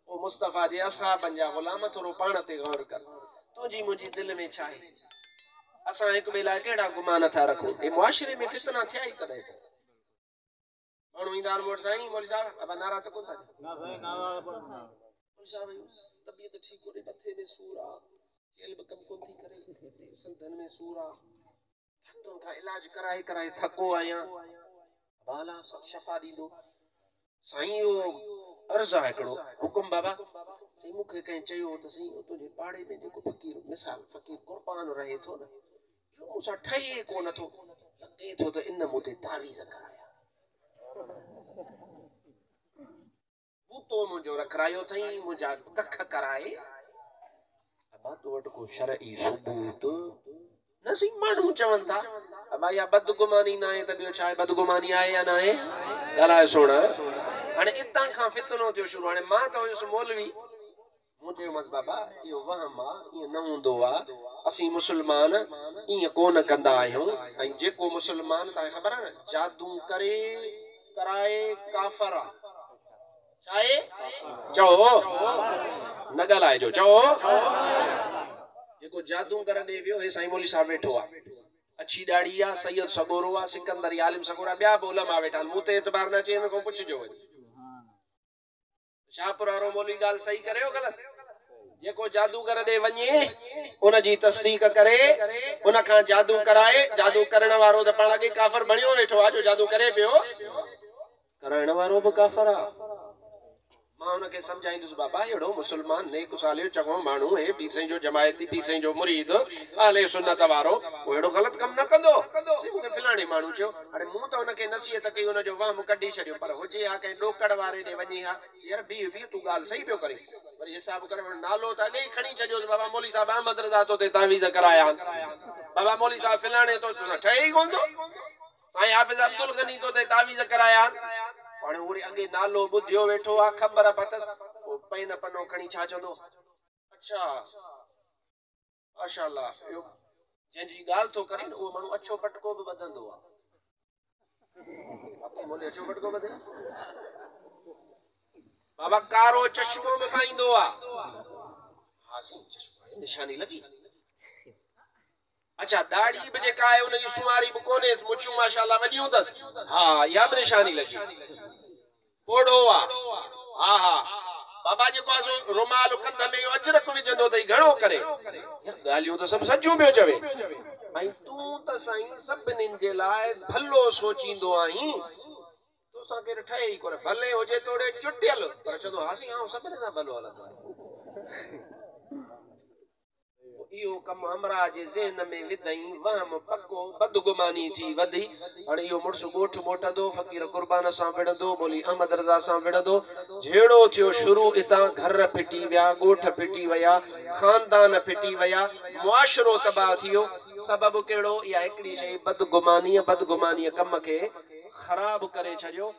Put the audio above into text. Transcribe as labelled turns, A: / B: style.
A: ओ मुस्तफा जे असहाबन जा गुलाम थोरो पाण ते गौर कर तुझी मुझी दिल में छा है असा एक बेला केड़ा गुमान था रखूं ए मुआशरे में फितना थिया ही तदे मानू इंदार मोट साईं मौलवी साहब अब नारा तो कोन था ना भाई नारा मौलवी साहब तबीयत ठीक कोने मथे में सूर आ जेल में कम कोन थी करे संधन में सूर आ डॉक्टर का इलाज कराए कराए थको आया बाला सब शफा दीदो साईं ओ अर्जा एकड़ो हुकुम बाबा सी मुखे कहीं चयो त सी तुझे पाड़े में जो फकीर मिसाल फकीर कुर्बान रहे थो न जो मुसा ठही कोन थो लगे थो त इन मुते तावीज़ कराया बूतो मुंजो रखरायो थई मुजा कख कराए अबा तो वट को शरई सबूत नसी मानू चवन था अबा या बदगुमानी ना है त बियो छाए बदगुमानी आए या ना है गलाए सोना हाने इतां खां फितनो थियो शुरू हाने मां त हुयुस मौलवी मुझे मस बाबा यो वहम आ ये न हुंदो आ असी मुसलमान ये कोन कंदा आहियूं ऐं जेको मुसलमान ता खबर है जादू करे कराए काफर चाहे चो न गलाए जो चो जेको जादू करने वियो हे साईं मौलवी साहब बैठो आ अच्छी दाढ़ी आ सैयद सगोरो आ सिकंदर आलिम सगोरा ब्या बोलमा बैठा मुते एतबार न चे में को पुछजो शाहपुर वारो मौलवी गाल सही करे हो गलत जेको जादूगर दे वने उन जी तस्दीक करे उन खां जादू कराए जादू करण वारो त पाण के काफर बणियो वेठो आ जो जादू करे पियो करण वारो भी काफर आ मां उनके समझाइंदुस बाबा एड़ो मुसलमान नेक सालियो चङो मानू है पीर साईं जो जमायती पीर साईं जो मुरीद अहले सुन्नत वारो ओ एड़ो गलत कम न कंदो सी मुके फिलाणे मानू चयो अरे मु तो उनके नसीहत कई उन जो वाम कढी छडियो पर हुजे आ के डोकड़ वारे दे वनी हा यार बी तू गाल सही पियो करे पर हिसाब करे नालो त अगे खणी छडियो बाबा मौलवी साहब अहमद रजा तो ते तावीज़ कराया बाबा मौलवी साहब फिलाणे तो तुसा ठई कोन तो साईं हाफिज अब्दुल गनी तो ते तावीज़ कराया हाणे ओरे अगे नालो बुधियो वेठो आ खबर पतस ओ पैन पनो खणी छा चंदो अच्छा माशाअल्लाह यो जंजी गाल तो करे ओ मानू अच्छो पटको भी बदंदो आ बाकी मोले अच्छो पटको बदे बाबा कारो चश्मो में पाइंदो आ हां सी चश्मा निशानी लगी अच्छा दाढ़ी बजे का है उन सुमारी कोने मुछू माशाअल्लाह वडियो दस हां या निशानी लगी पोड़ो आ हां हां बाबा जे पास रुमाल कंध में अजरक विजंदो तई घणो करे यार गालियो तो सब सच्चो पियो चवे भाई तू त साईं सभनिन जे लाए भलो सोचींदो आही तो साके ठहे ही कोन भले होजे तोड़े चुटियल पर चंदो हासी हां सभने सा भलो हलंदो इहो कम हमरा जे ज़हन में विधई वहम पक्को बदगुमानी थी वधी हाणे इहो मुर्स गोठ मोटंदो फकीर कुर्बान सां विड़ंदो मौलवी अहमद रज़ा सां विड़ंदो जेड़ो थियो शुरू इतां घर फिटी विया गोठ फिटी वया खानदान फिटी वया मुआशरो तबाह थियो सबब केड़ो या एकड़ी शई बदगुमानी कम के खराब करे छडियो